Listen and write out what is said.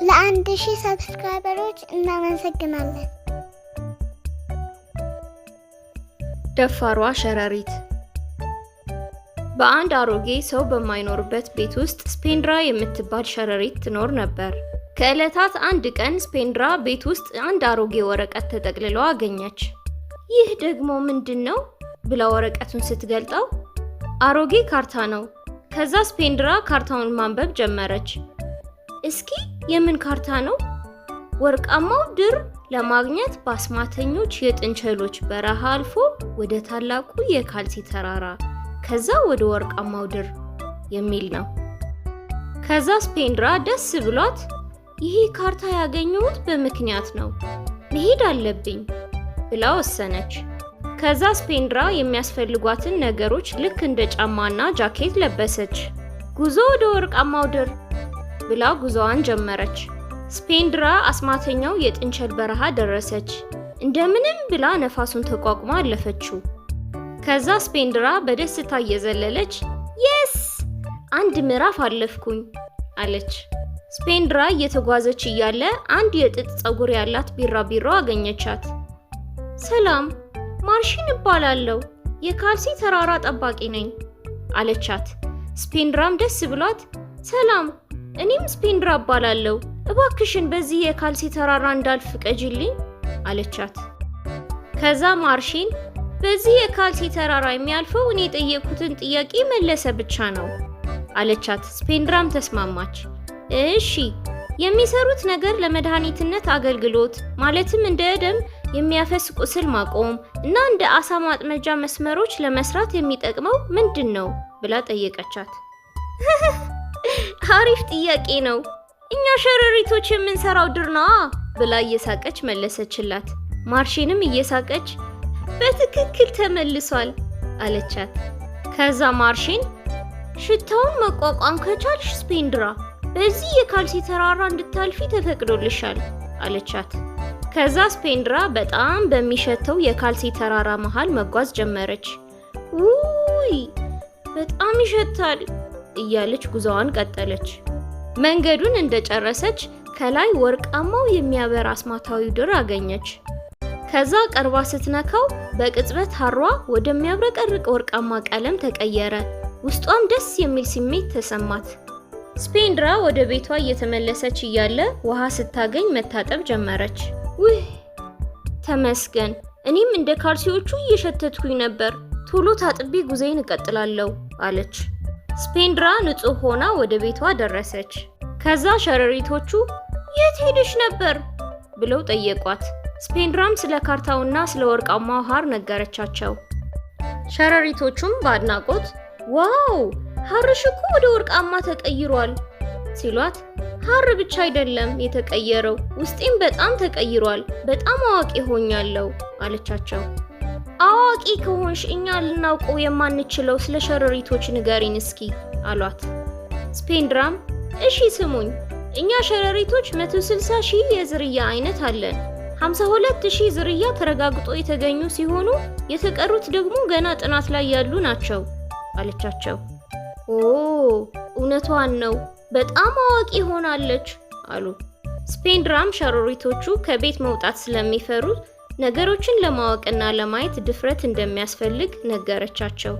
ለ1000 ሰብስክራይበሮች እናመሰግናለን። ደፋሯ ሸረሪት። በአንድ አሮጌ ሰው በማይኖርበት ቤት ውስጥ ስፔንድራ የምትባል ሸረሪት ትኖር ነበር። ከዕለታት አንድ ቀን ስፔንድራ ቤት ውስጥ አንድ አሮጌ ወረቀት ተጠቅልሎ አገኘች። ይህ ደግሞ ምንድነው ብላ ወረቀቱን ስትገልጠው አሮጌ ካርታ ነው። ከዛ ስፔንድራ ካርታውን ማንበብ ጀመረች። እስኪ የምን ካርታ ነው? ወርቃማው ድር ለማግኘት በአስማተኞች የጥንቸሎች በረሃ አልፎ ወደ ታላቁ የካልሲ ተራራ ከዛ ወደ ወርቃማው ድር የሚል ነው። ከዛ ስፔንድራ ደስ ብሏት ይሄ ካርታ ያገኘሁት በምክንያት ነው፣ መሄድ አለብኝ ብላ ወሰነች። ከዛ ስፔንድራ የሚያስፈልጓትን ነገሮች ልክ እንደ ጫማና ጃኬት ለበሰች። ጉዞ ወደ ወርቃማው ድር ብላ ጉዞዋን ጀመረች። ስፔንድራ አስማተኛው የጥንቸል በረሃ ደረሰች። እንደምንም ብላ ነፋሱን ተቋቁማ አለፈችው። ከዛ ስፔንድራ በደስታ እየዘለለች የስ አንድ ምዕራፍ አለፍኩኝ አለች። ስፔንድራ እየተጓዘች እያለ አንድ የጥጥ ፀጉር ያላት ቢራቢሮ አገኘቻት። ሰላም፣ ማርሺን እባላለሁ፣ የካልሲ ተራራ ጠባቂ ነኝ አለቻት። ስፔንድራም ደስ ብሏት ሰላም፣ እኔም ስፔንድራ እባላለሁ፣ እባክሽን በዚህ የካልሲ ተራራ እንዳልፍ ፍቀጂልኝ አለቻት። ከዛ ማርሺን በዚህ የካልሲ ተራራ የሚያልፈው እኔ የጠየኩትን ጥያቄ መለሰ ብቻ ነው አለቻት። ስፔንድራም ተስማማች። እሺ፣ የሚሰሩት ነገር ለመድኃኒትነት አገልግሎት ማለትም እንደ ደም የሚያፈስ ቁስል ማቆም እና እንደ አሳ ማጥመጃ መስመሮች ለመስራት የሚጠቅመው ምንድን ነው ብላ ጠየቀቻት። አሪፍ ጥያቄ ነው፣ እኛ ሸረሪቶች የምንሰራው ድር ነዋ ብላ እየሳቀች መለሰችላት። ማርሺንም እየሳቀች በትክክል ተመልሷል አለቻት። ከዛ ማርሺን ሽታውን መቋቋም ከቻልሽ ስፔንድራ በዚህ የካልሲ ተራራ እንድታልፊ ተፈቅዶልሻል አለቻት። ከዛ ስፔንድራ በጣም በሚሸተው የካልሲ ተራራ መሃል መጓዝ ጀመረች። ውይ በጣም ይሸታል እያለች ጉዞዋን ቀጠለች። መንገዱን እንደጨረሰች ከላይ ወርቃማው የሚያበራ አስማታዊ ድር አገኘች። ከዛ ቀርባ ስትነካው በቅጽበት ሐሯ ወደሚያብረቀርቅ ወርቃማ ቀለም ተቀየረ። ውስጧም ደስ የሚል ስሜት ተሰማት። ስፔንድራ ወደ ቤቷ እየተመለሰች እያለ ውሃ ስታገኝ መታጠብ ጀመረች። ውይ ተመስገን፣ እኔም እንደ ካልሲዎቹ እየሸተትኩኝ ነበር፣ ቶሎ ታጥቤ ጉዞዬን እቀጥላለሁ አለች። ስፔንድራ ንጹህ ሆና ወደ ቤቷ ደረሰች። ከዛ ሸረሪቶቹ የት ሄደሽ ነበር ብለው ጠየቋት። ስፔንድራም ስለ ካርታውና ስለ ወርቃማው ሐር ነገረቻቸው። ሸረሪቶቹም በአድናቆት ዋው ሐርሽ እኮ ወደ ወርቃማ ተቀይሯል ሲሏት፣ ሐር ብቻ አይደለም የተቀየረው፣ ውስጤም በጣም ተቀይሯል፣ በጣም አዋቂ ሆኛለሁ አለቻቸው። አዋቂ ከሆንሽ እኛ ልናውቀው የማንችለው ስለ ሸረሪቶች ንገሪን እስኪ አሏት። ስፔንድራም እሺ ስሙኝ፣ እኛ ሸረሪቶች 160,000 የዝርያ አይነት አለን። 52,000 ዝርያ ተረጋግጦ የተገኙ ሲሆኑ የተቀሩት ደግሞ ገና ጥናት ላይ ያሉ ናቸው አለቻቸው። ኦ እውነቷን ነው፣ በጣም አዋቂ ሆናለች አሉ። ስፔንድራም ሸረሪቶቹ ከቤት መውጣት ስለሚፈሩ ነገሮችን ለማወቅና ለማየት ድፍረት እንደሚያስፈልግ ነገረቻቸው።